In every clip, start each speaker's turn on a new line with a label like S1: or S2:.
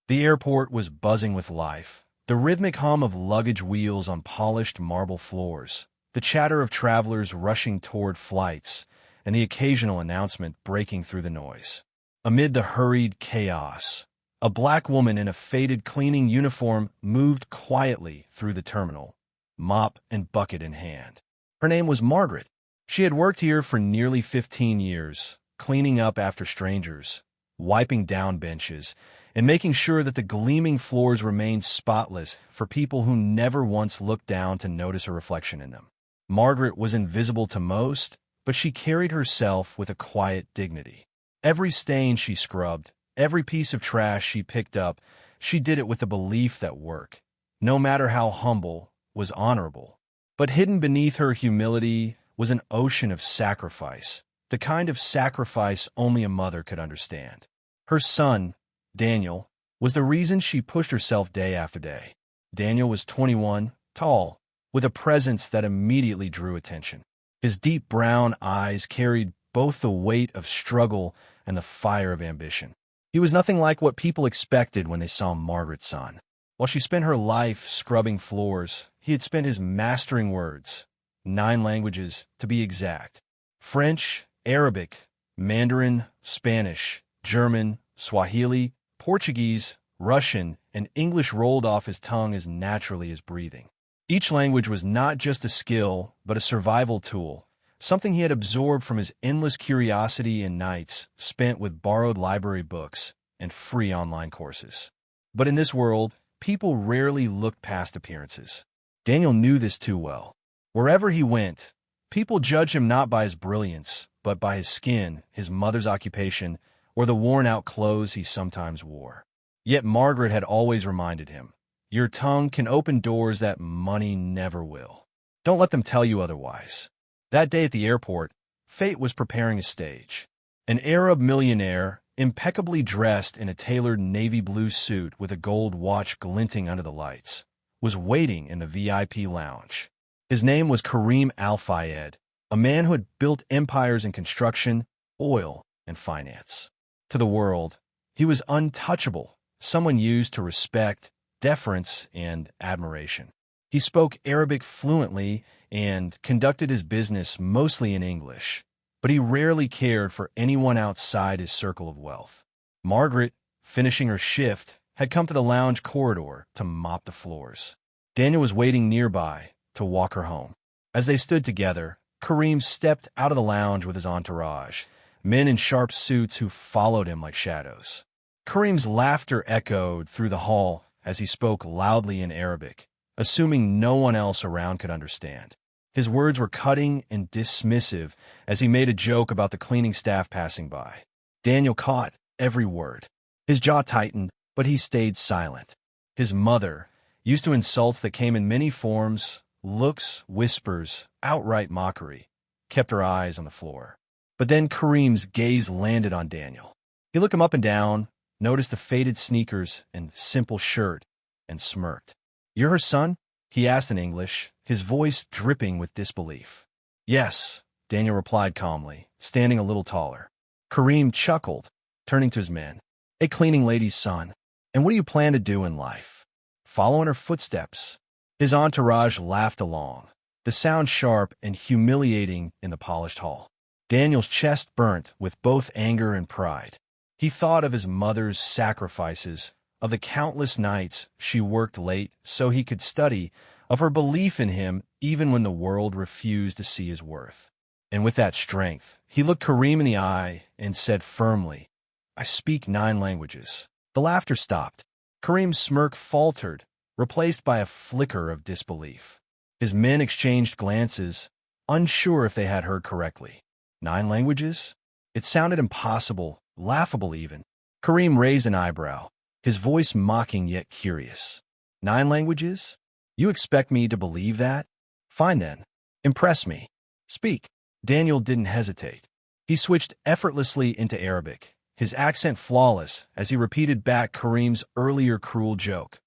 S1: The airport was buzzing with life. The rhythmic hum of luggage wheels on polished marble floors, the chatter of travelers rushing toward flights, and the occasional announcement breaking through the noise. Amid the hurried chaos, a black woman in a faded cleaning uniform moved quietly through the terminal, mop and bucket in hand. Her name was Margaret. She had worked here for nearly 15 years, cleaning up after strangers, wiping down benches, and making sure that the gleaming floors remained spotless for people who never once looked down to notice a reflection in them. Margaret was invisible to most, but she carried herself with a quiet dignity. Every stain she scrubbed, every piece of trash she picked up, she did it with the belief that work, no matter how humble, was honorable. But hidden beneath her humility was an ocean of sacrifice, the kind of sacrifice only a mother could understand. Her son, Daniel, was the reason she pushed herself day after day. Daniel was 21, tall, with a presence that immediately drew attention. His deep brown eyes carried both the weight of struggle and the fire of ambition. He was nothing like what people expected when they saw Margaret's son. While she spent her life scrubbing floors, he had spent his mastering words, 9 languages to be exact: French, Arabic, Mandarin, Spanish, German, Swahili, Portuguese, Russian, and English rolled off his tongue as naturally as breathing. Each language was not just a skill, but a survival tool, something he had absorbed from his endless curiosity and nights spent with borrowed library books and free online courses. But in this world, people rarely looked past appearances. Daniel knew this too well. Wherever he went, people judged him not by his brilliance, but by his skin, his mother's occupation, or the worn-out clothes he sometimes wore. Yet Margaret had always reminded him, "Your tongue can open doors that money never will. Don't let them tell you otherwise." That day at the airport, fate was preparing a stage. An Arab millionaire, impeccably dressed in a tailored navy blue suit with a gold watch glinting under the lights, was waiting in the VIP lounge. His name was Kareem Al-Fayed, a man who had built empires in construction, oil, and finance. To the world, he was untouchable, someone used to respect, deference, and admiration. He spoke Arabic fluently and conducted his business mostly in English, but he rarely cared for anyone outside his circle of wealth. Margaret, finishing her shift, had come to the lounge corridor to mop the floors. Daniel was waiting nearby to walk her home. As they stood together, Kareem stepped out of the lounge with his entourage, men in sharp suits who followed him like shadows. Kareem's laughter echoed through the hall as he spoke loudly in Arabic, assuming no one else around could understand. His words were cutting and dismissive as he made a joke about the cleaning staff passing by. Daniel caught every word. His jaw tightened, but he stayed silent. His mother, used to insults that came in many forms, looks, whispers, outright mockery, kept her eyes on the floor. But then Kareem's gaze landed on Daniel. He looked him up and down, noticed the faded sneakers and simple shirt, and smirked. "You're her son?" he asked in English, his voice dripping with disbelief. "Yes," Daniel replied calmly, standing a little taller. Kareem chuckled, turning to his men. "A cleaning lady's son. And what do you plan to do in life?" "Follow in her footsteps." His entourage laughed along, the sound sharp and humiliating in the polished hall. Daniel's chest burnt with both anger and pride. He thought of his mother's sacrifices, of the countless nights she worked late so he could study, of her belief in him even when the world refused to see his worth. And with that strength, he looked Kareem in the eye and said firmly, "I speak 9 languages." The laughter stopped. Kareem's smirk faltered, replaced by a flicker of disbelief. His men exchanged glances, unsure if they had heard correctly. 9 languages? It sounded impossible, laughable even. Kareem raised an eyebrow, his voice mocking yet curious. 9 languages? You expect me to believe that? Fine then. Impress me. Speak. Daniel didn't hesitate. He switched effortlessly into Arabic, his accent flawless as he repeated back Kareem's earlier cruel joke,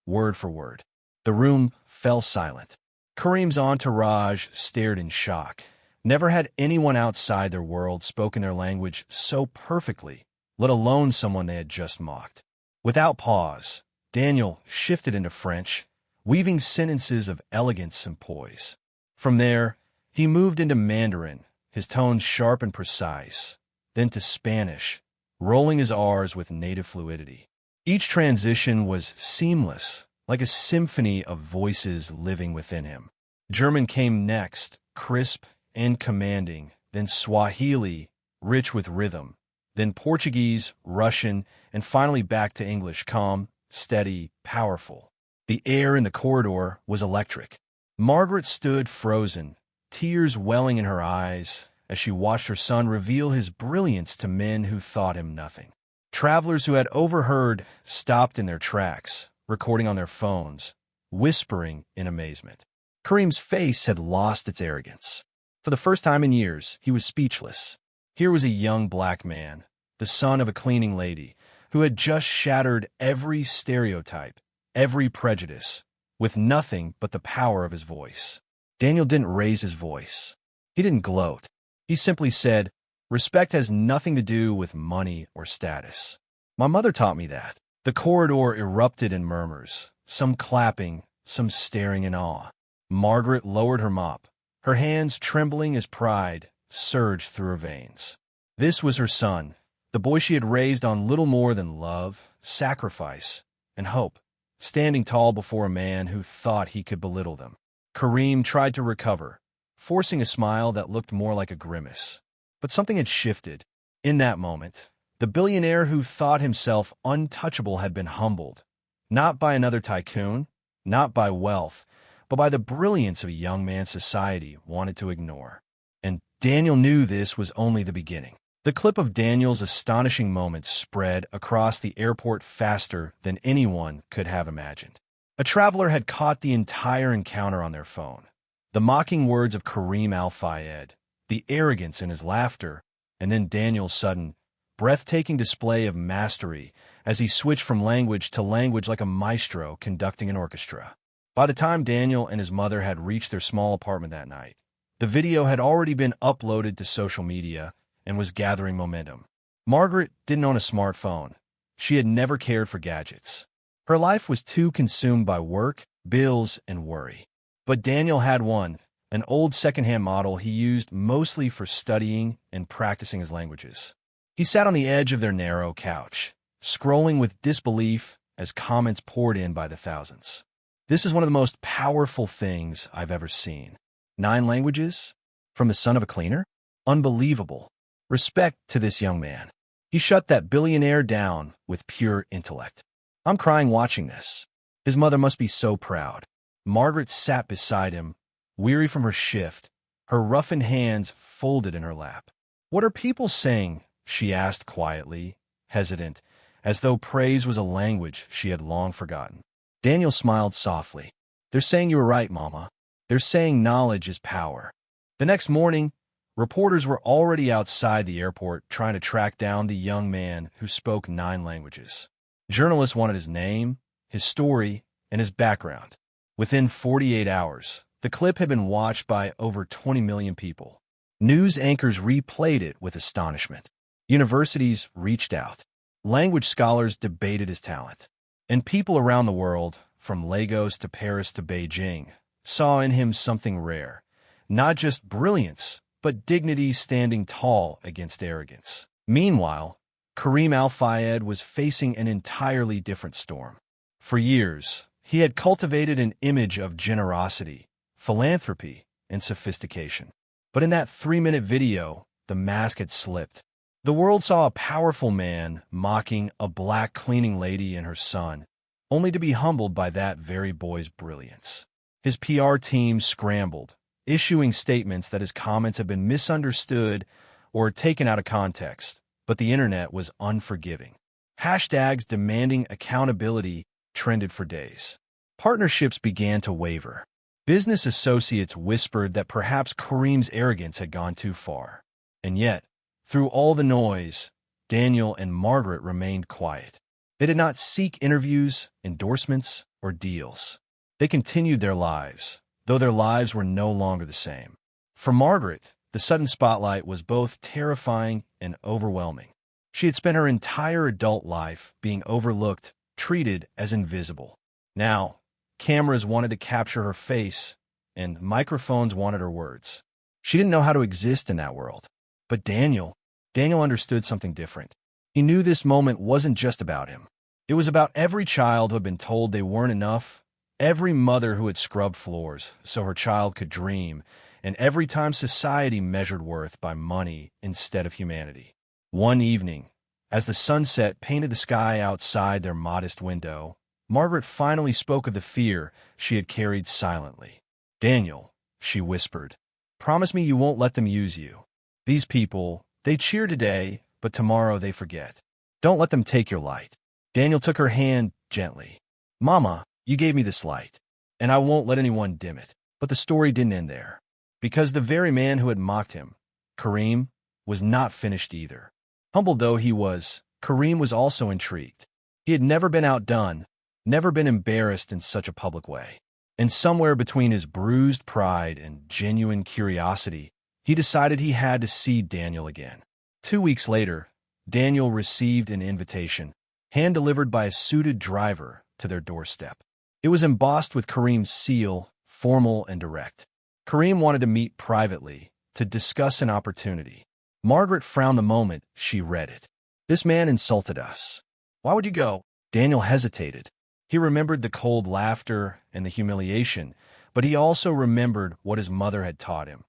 S1: word for word. The room fell silent. Kareem's entourage stared in shock. Never had anyone outside their world spoken their language so perfectly, let alone someone they had just mocked. Without pause, Daniel shifted into French, weaving sentences of elegance and poise. From there, he moved into Mandarin, his tones sharp and precise, then to Spanish, rolling his R's with native fluidity. Each transition was seamless, like a symphony of voices living within him. German came next, crisp and commanding, then Swahili, rich with rhythm, then Portuguese, Russian, and finally back to English, calm, steady, powerful. The air in the corridor was electric. Margaret stood frozen, tears welling in her eyes as she watched her son reveal his brilliance to men who thought him nothing. Travelers who had overheard stopped in their tracks, recording on their phones, whispering in amazement. Kareem's face had lost its arrogance. For the first time in years, he was speechless. Here was a young black man, the son of a cleaning lady, who had just shattered every stereotype, every prejudice, with nothing but the power of his voice. Daniel didn't raise his voice. He didn't gloat. He simply said, "Respect has nothing to do with money or status. My mother taught me that." The corridor erupted in murmurs, some clapping, some staring in awe. Margaret lowered her mop, her hands trembling as pride surged through her veins. This was her son, the boy she had raised on little more than love, sacrifice, and hope, standing tall before a man who thought he could belittle them. Kareem tried to recover, forcing a smile that looked more like a grimace. But something had shifted. In that moment, the billionaire who thought himself untouchable had been humbled, not by another tycoon, not by wealth, but by the brilliance of a young man society wanted to ignore. And Daniel knew this was only the beginning. The clip of Daniel's astonishing moments spread across the airport faster than anyone could have imagined. A traveler had caught the entire encounter on their phone. The mocking words of Kareem Al-Fayed, the arrogance in his laughter, and then Daniel's sudden, breathtaking display of mastery as he switched from language to language like a maestro conducting an orchestra. By the time Daniel and his mother had reached their small apartment that night, the video had already been uploaded to social media and was gathering momentum. Margaret didn't own a smartphone. She had never cared for gadgets. Her life was too consumed by work, bills, and worry. But Daniel had one, an old secondhand model he used mostly for studying and practicing his languages. He sat on the edge of their narrow couch, scrolling with disbelief as comments poured in by the thousands. "This is one of the most powerful things I've ever seen. 9 languages? From the son of a cleaner? Unbelievable. Respect to this young man. He shut that billionaire down with pure intellect. I'm crying watching this. His mother must be so proud." Margaret sat beside him, weary from her shift, her roughened hands folded in her lap. "What are people saying?" she asked quietly, hesitant, as though praise was a language she had long forgotten. Daniel smiled softly. "They're saying you were right, Mama. They're saying knowledge is power." The next morning, reporters were already outside the airport trying to track down the young man who spoke 9 languages. Journalists wanted his name, his story, and his background. Within 48 hours, the clip had been watched by over 20 million people. News anchors replayed it with astonishment. Universities reached out. Language scholars debated his talent. And people around the world, from Lagos to Paris to Beijing, saw in him something rare. Not just brilliance, but dignity standing tall against arrogance. Meanwhile, Kareem Al-Fayed was facing an entirely different storm. For years, he had cultivated an image of generosity, philanthropy, and sophistication. But in that 3-minute video, the mask had slipped. The world saw a powerful man mocking a black cleaning lady and her son, only to be humbled by that very boy's brilliance. His PR team scrambled, issuing statements that his comments had been misunderstood or taken out of context, but the internet was unforgiving. Hashtags demanding accountability trended for days. Partnerships began to waver. Business associates whispered that perhaps Kareem's arrogance had gone too far. And yet, through all the noise, Daniel and Margaret remained quiet. They did not seek interviews, endorsements, or deals. They continued their lives, though their lives were no longer the same. For Margaret, the sudden spotlight was both terrifying and overwhelming. She had spent her entire adult life being overlooked treated as invisible. Now, cameras wanted to capture her face, and microphones wanted her words. She didn't know how to exist in that world. But Daniel understood something different. He knew this moment wasn't just about him. It was about every child who had been told they weren't enough, every mother who had scrubbed floors so her child could dream, and every time society measured worth by money instead of humanity. One evening, as the sunset painted the sky outside their modest window, Margaret finally spoke of the fear she had carried silently. "Daniel," she whispered, "promise me you won't let them use you. These people, they cheer today, but tomorrow they forget. Don't let them take your light." Daniel took her hand gently. "Mama, you gave me this light, and I won't let anyone dim it." But the story didn't end there, because the very man who had mocked him, Kareem, was not finished either. Humbled though he was, Kareem was also intrigued. He had never been outdone, never been embarrassed in such a public way. And somewhere between his bruised pride and genuine curiosity, he decided he had to see Daniel again. 2 weeks later, Daniel received an invitation, hand-delivered by a suited driver, to their doorstep. It was embossed with Kareem's seal, formal and direct. Kareem wanted to meet privately, to discuss an opportunity. Margaret frowned the moment she read it. "This man insulted us. Why would you go?" Daniel hesitated. He remembered the cold laughter and the humiliation, but he also remembered what his mother had taught him.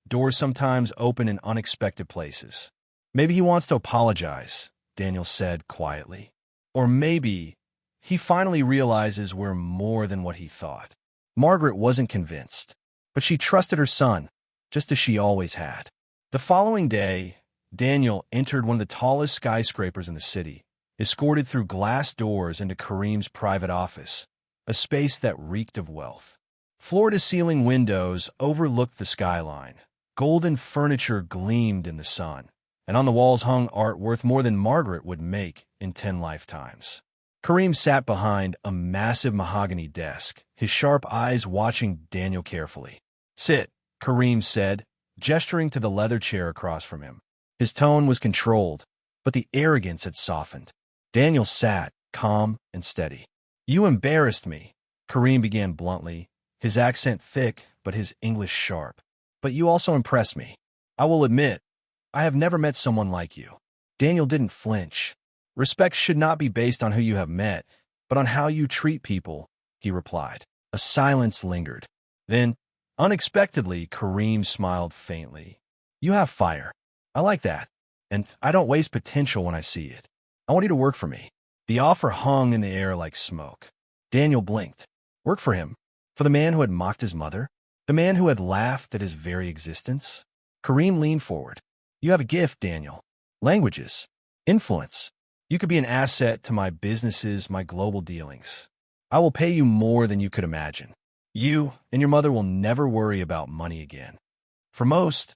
S1: Doors sometimes open in unexpected places. "Maybe he wants to apologize," Daniel said quietly. "Or maybe he finally realizes we're more than what he thought." Margaret wasn't convinced, but she trusted her son, just as she always had. The following day, Daniel entered one of the tallest skyscrapers in the city, escorted through glass doors into Kareem's private office, a space that reeked of wealth. Floor-to-ceiling windows overlooked the skyline. Golden furniture gleamed in the sun, and on the walls hung art worth more than Margaret would make in 10 lifetimes. Kareem sat behind a massive mahogany desk, his sharp eyes watching Daniel carefully. "Sit," Kareem said, gesturing to the leather chair across from him. His tone was controlled, but the arrogance had softened. Daniel sat, calm and steady. "You embarrassed me," Kareem began bluntly, his accent thick but his English sharp. "But you also impressed me. I will admit, I have never met someone like you." Daniel didn't flinch. "Respect should not be based on who you have met, but on how you treat people," he replied. A silence lingered. Then, unexpectedly, Kareem smiled faintly. "You have fire. I like that. And I don't waste potential when I see it. I want you to work for me." The offer hung in the air like smoke. Daniel blinked. Work for him? For the man who had mocked his mother? The man who had laughed at his very existence? Kareem leaned forward. "You have a gift, Daniel. Languages. Influence. You could be an asset to my businesses, my global dealings. I will pay you more than you could imagine. You and your mother will never worry about money again." For most,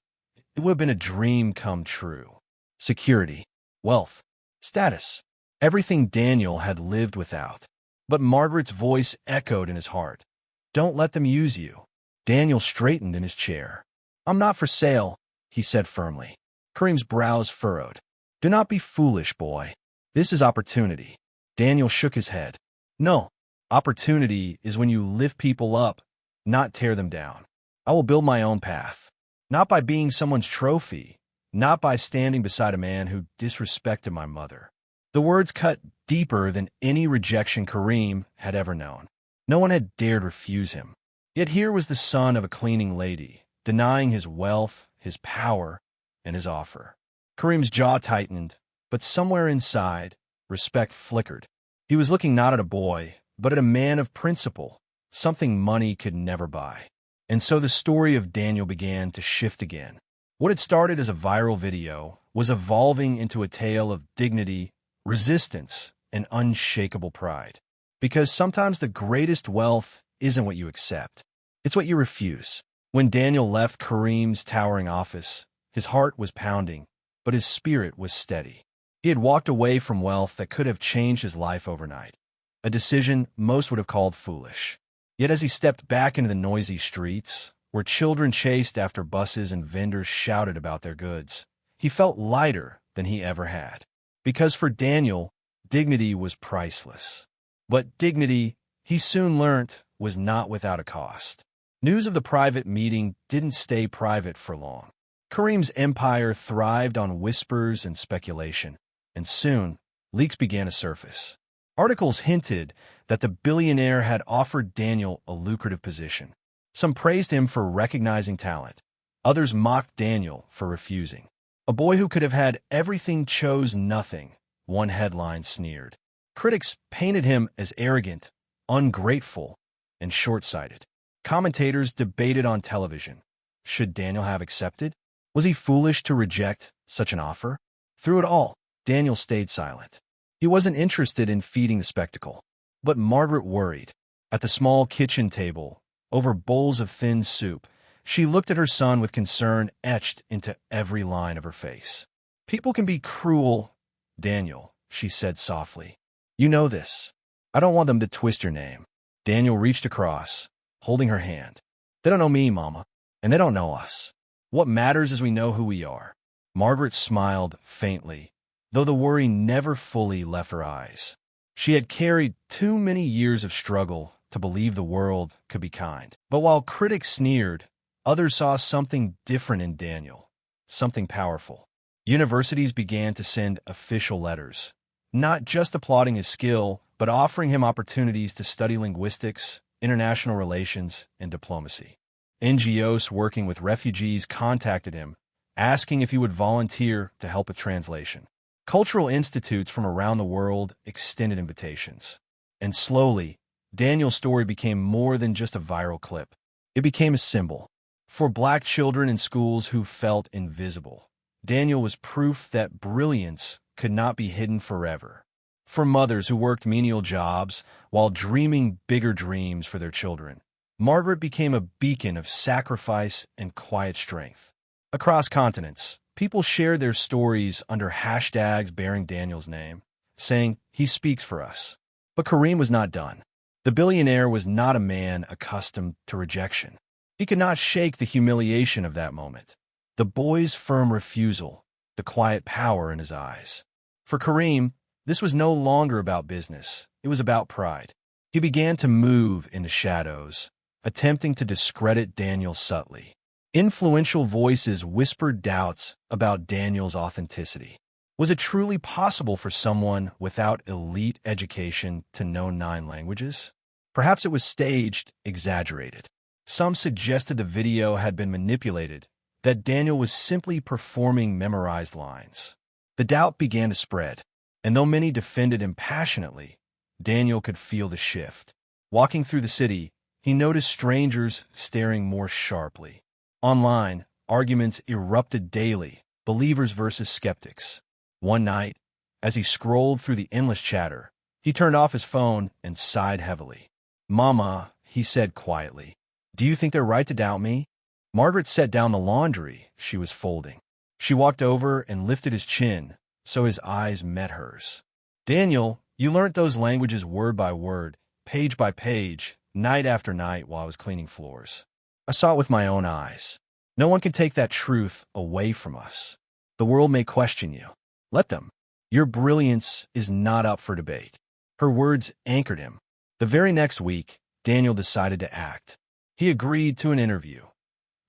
S1: it would have been a dream come true. Security, wealth, status, everything Daniel had lived without. But Margaret's voice echoed in his heart. "Don't let them use you." Daniel straightened in his chair. "I'm not for sale," he said firmly. Kareem's brows furrowed. "Do not be foolish, boy. This is opportunity." Daniel shook his head. "No, opportunity is when you lift people up, not tear them down. I will build my own path. Not by being someone's trophy, not by standing beside a man who disrespected my mother." The words cut deeper than any rejection Kareem had ever known. No one had dared refuse him. Yet here was the son of a cleaning lady, denying his wealth, his power, and his offer. Kareem's jaw tightened, but somewhere inside, respect flickered. He was looking not at a boy, but at a man of principle, something money could never buy. And so the story of Daniel began to shift again. What had started as a viral video was evolving into a tale of dignity, resistance, and unshakable pride. Because sometimes the greatest wealth isn't what you accept. It's what you refuse. When Daniel left Kareem's towering office, his heart was pounding, but his spirit was steady. He had walked away from wealth that could have changed his life overnight, a decision most would have called foolish. Yet as he stepped back into the noisy streets, where children chased after buses and vendors shouted about their goods, he felt lighter than he ever had. Because for Daniel, dignity was priceless. But dignity, he soon learnt, was not without a cost. News of the private meeting didn't stay private for long. Kareem's empire thrived on whispers and speculation, and soon, leaks began to surface. Articles hinted that the billionaire had offered Daniel a lucrative position. Some praised him for recognizing talent. Others mocked Daniel for refusing. A boy who could have had everything chose nothing, one headline sneered. Critics painted him as arrogant, ungrateful, and short-sighted. Commentators debated on television. Should Daniel have accepted? Was he foolish to reject such an offer? Through it all, Daniel stayed silent. He wasn't interested in feeding the spectacle. But Margaret worried. At the small kitchen table, over bowls of thin soup, she looked at her son with concern etched into every line of her face. "People can be cruel, Daniel," she said softly. "You know this. I don't want them to twist your name." Daniel reached across, holding her hand. "They don't know me, Mama, and they don't know us. What matters is we know who we are." Margaret smiled faintly, though the worry never fully left her eyes. She had carried too many years of struggle to believe the world could be kind. But while critics sneered, others saw something different in Daniel, something powerful. Universities began to send official letters, not just applauding his skill, but offering him opportunities to study linguistics, international relations, and diplomacy. NGOs working with refugees contacted him, asking if he would volunteer to help with translation. Cultural institutes from around the world extended invitations. And slowly, Daniel's story became more than just a viral clip. It became a symbol. For Black children in schools who felt invisible, Daniel was proof that brilliance could not be hidden forever. For mothers who worked menial jobs while dreaming bigger dreams for their children, Margaret became a beacon of sacrifice and quiet strength. Across continents, people shared their stories under hashtags bearing Daniel's name, saying, "He speaks for us." But Kareem was not done. The billionaire was not a man accustomed to rejection. He could not shake the humiliation of that moment, the boy's firm refusal, the quiet power in his eyes. For Kareem, this was no longer about business. It was about pride. He began to move in the shadows, attempting to discredit Daniel subtly. Influential voices whispered doubts about Daniel's authenticity. Was it truly possible for someone without elite education to know 9 languages? Perhaps it was staged, exaggerated. Some suggested the video had been manipulated, that Daniel was simply performing memorized lines. The doubt began to spread, and though many defended him passionately, Daniel could feel the shift. Walking through the city, he noticed strangers staring more sharply. Online, arguments erupted daily, believers versus skeptics. One night, as he scrolled through the endless chatter, he turned off his phone and sighed heavily. "Mama," he said quietly, "do you think they're right to doubt me?" Margaret set down the laundry she was folding. She walked over and lifted his chin, so his eyes met hers. "Daniel, you learnt those languages word by word, page by page, night after night while I was cleaning floors. I saw it with my own eyes. No one can take that truth away from us. The world may question you. Let them. Your brilliance is not up for debate." Her words anchored him. The very next week, Daniel decided to act. He agreed to an interview,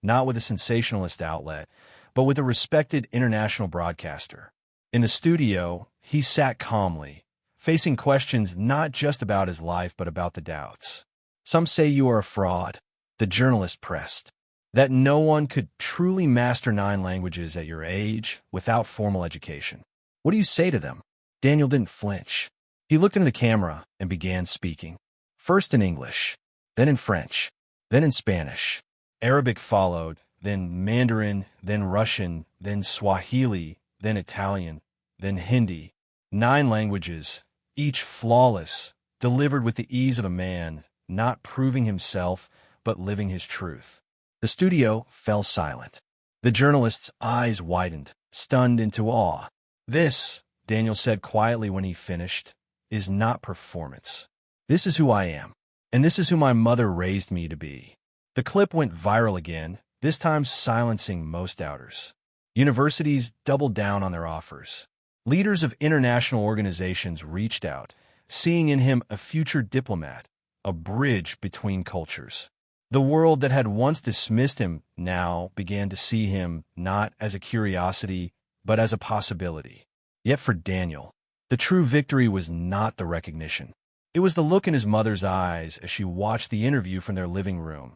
S1: not with a sensationalist outlet, but with a respected international broadcaster. In the studio, he sat calmly, facing questions not just about his life but about the doubts. "Some say you are a fraud," the journalist pressed, "that no one could truly master 9 languages at your age without formal education. What do you say to them?" Daniel didn't flinch. He looked into the camera and began speaking, first in English, then in French, then in Spanish. Arabic followed, then Mandarin, then Russian, then Swahili, then Italian, then Hindi. 9 languages, each flawless, delivered with the ease of a man, not proving himself, but living his truth. The studio fell silent. The journalist's eyes widened, stunned into awe. "This," Daniel said quietly when he finished, "is not performance. This is who I am, and this is who my mother raised me to be." The clip went viral again, this time silencing most doubters. Universities doubled down on their offers. Leaders of international organizations reached out, seeing in him a future diplomat, a bridge between cultures. The world that had once dismissed him now began to see him not as a curiosity, but as a possibility. Yet for Daniel, the true victory was not the recognition. It was the look in his mother's eyes as she watched the interview from their living room.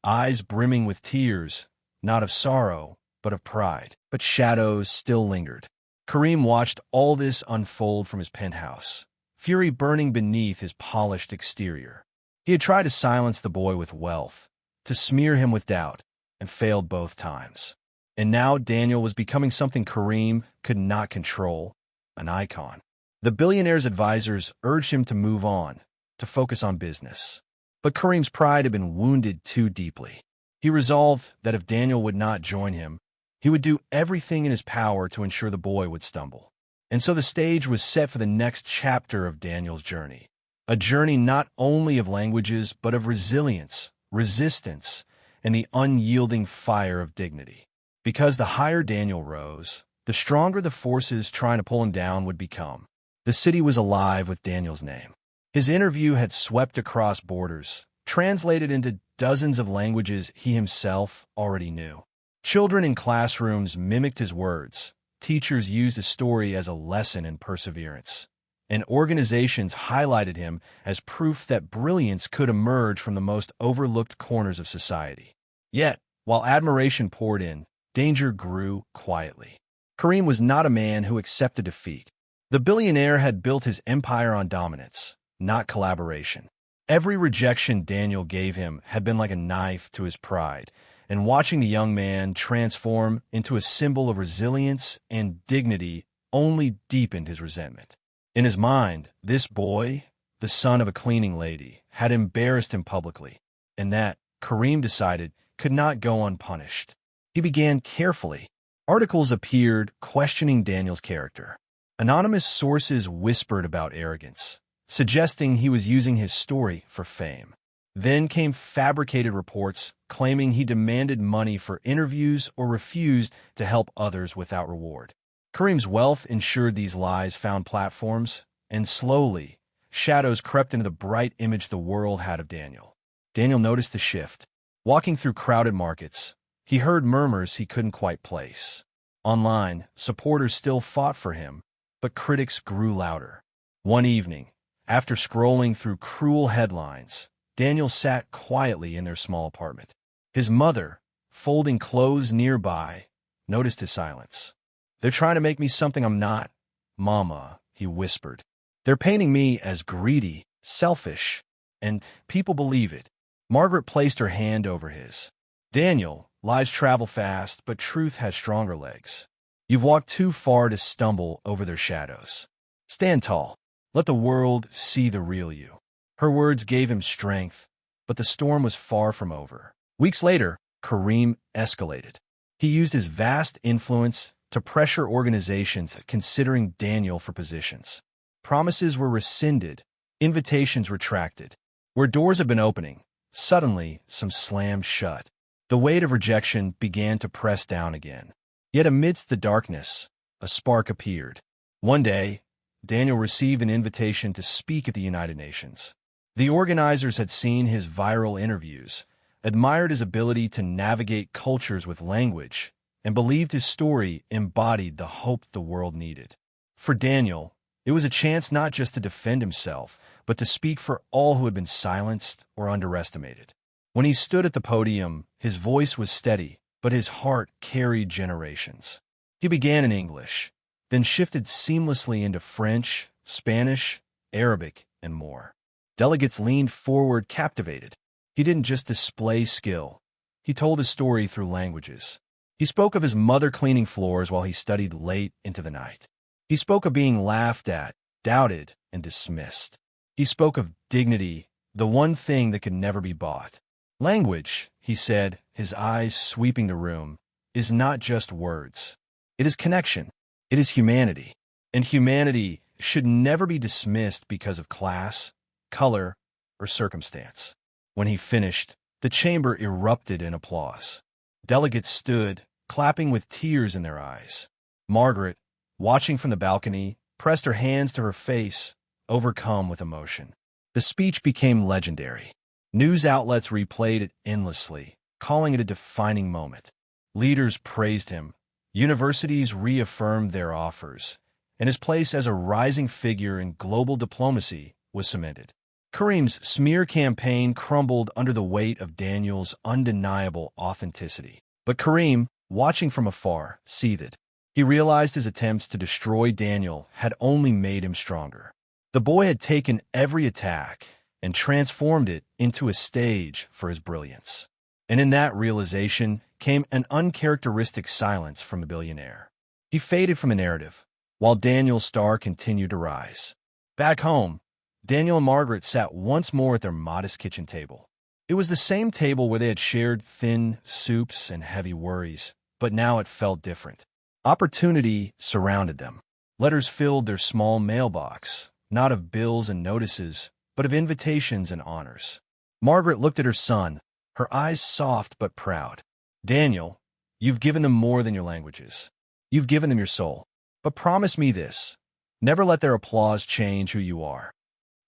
S1: Eyes brimming with tears, not of sorrow, but of pride. But shadows still lingered. Kareem watched all this unfold from his penthouse, fury burning beneath his polished exterior. He had tried to silence the boy with wealth, to smear him with doubt, and failed both times. And now Daniel was becoming something Kareem could not control, an icon. The billionaire's advisors urged him to move on, to focus on business. But Kareem's pride had been wounded too deeply. He resolved that if Daniel would not join him, he would do everything in his power to ensure the boy would stumble. And so the stage was set for the next chapter of Daniel's journey. A journey not only of languages, but of resilience, resistance, and the unyielding fire of dignity. Because the higher Daniel rose, the stronger the forces trying to pull him down would become. The city was alive with Daniel's name. His interview had swept across borders, translated into dozens of languages he himself already knew. Children in classrooms mimicked his words. Teachers used his story as a lesson in perseverance. And organizations highlighted him as proof that brilliance could emerge from the most overlooked corners of society. Yet, while admiration poured in, danger grew quietly. Kareem was not a man who accepted defeat. The billionaire had built his empire on dominance, not collaboration. Every rejection Daniel gave him had been like a knife to his pride, and watching the young man transform into a symbol of resilience and dignity only deepened his resentment. In his mind, this boy, the son of a cleaning lady, had embarrassed him publicly, and that, Kareem decided, could not go unpunished. He began carefully. Articles appeared questioning Daniel's character. Anonymous sources whispered about arrogance, suggesting he was using his story for fame. Then came fabricated reports claiming he demanded money for interviews or refused to help others without reward. Kareem's wealth ensured these lies found platforms, and slowly, shadows crept into the bright image the world had of Daniel. Daniel noticed the shift. Walking through crowded markets, he heard murmurs he couldn't quite place. Online, supporters still fought for him, but critics grew louder. One evening, after scrolling through cruel headlines, Daniel sat quietly in their small apartment. His mother, folding clothes nearby, noticed his silence. "They're trying to make me something I'm not, Mama," he whispered. "They're painting me as greedy, selfish, and people believe it." Margaret placed her hand over his. "Daniel, lies travel fast, but truth has stronger legs. You've walked too far to stumble over their shadows. Stand tall. Let the world see the real you." Her words gave him strength, but the storm was far from over. Weeks later, Kareem escalated. He used his vast influence to pressure organizations considering Daniel for positions. Promises were rescinded, invitations retracted. Where doors had been opening, suddenly some slammed shut. The weight of rejection began to press down again. Yet amidst the darkness, a spark appeared. One day, Daniel received an invitation to speak at the United Nations. The organizers had seen his viral interviews, admired his ability to navigate cultures with language, and believed his story embodied the hope the world needed. For Daniel, it was a chance not just to defend himself, but to speak for all who had been silenced or underestimated. When he stood at the podium, his voice was steady, but his heart carried generations. He began in English, then shifted seamlessly into French, Spanish, Arabic, and more. Delegates leaned forward captivated. He didn't just display skill. He told his story through languages. He spoke of his mother cleaning floors while he studied late into the night. He spoke of being laughed at, doubted, and dismissed. He spoke of dignity, the one thing that could never be bought. Language, he said, his eyes sweeping the room, is not just words. It is connection. It is humanity. And humanity should never be dismissed because of class, color, or circumstance. When he finished, the chamber erupted in applause. Delegates stood, clapping with tears in their eyes. Margaret, watching from the balcony, pressed her hands to her face, overcome with emotion. The speech became legendary. News outlets replayed it endlessly, calling it a defining moment. Leaders praised him. Universities reaffirmed their offers, and his place as a rising figure in global diplomacy was cemented. Kareem's smear campaign crumbled under the weight of Daniel's undeniable authenticity. But Kareem, watching from afar, seethed. He realized his attempts to destroy Daniel had only made him stronger. The boy had taken every attack and transformed it into a stage for his brilliance. And in that realization came an uncharacteristic silence from the billionaire. He faded from the narrative, while Daniel's star continued to rise. Back home, Daniel and Margaret sat once more at their modest kitchen table. It was the same table where they had shared thin soups and heavy worries, but now it felt different. Opportunity surrounded them. Letters filled their small mailbox, not of bills and notices, but of invitations and honors. Margaret looked at her son, her eyes soft but proud. Daniel, you've given them more than your languages. You've given them your soul. But promise me this, never let their applause change who you are.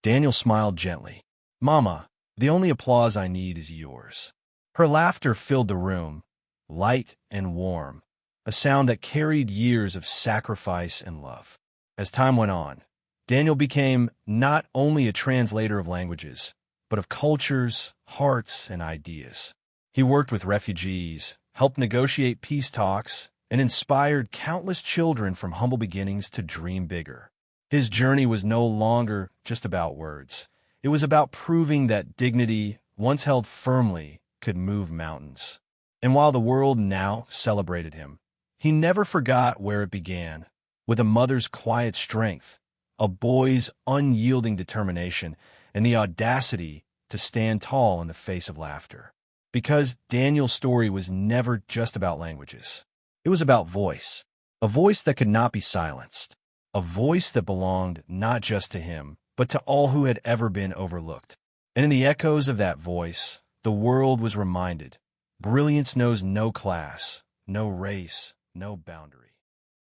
S1: Daniel smiled gently. Mama, the only applause I need is yours. Her laughter filled the room, light and warm, a sound that carried years of sacrifice and love. As time went on, Daniel became not only a translator of languages, but of cultures, hearts, and ideas. He worked with refugees, helped negotiate peace talks, and inspired countless children from humble beginnings to dream bigger. His journey was no longer just about words. It was about proving that dignity, once held firmly, could move mountains. And while the world now celebrated him, he never forgot where it began, with a mother's quiet strength, a boy's unyielding determination, and the audacity to stand tall in the face of laughter. Because Daniel's story was never just about languages. It was about voice, a voice that could not be silenced, a voice that belonged not just to him, but to all who had ever been overlooked. And in the echoes of that voice, the world was reminded, brilliance knows no class, no race, no boundary.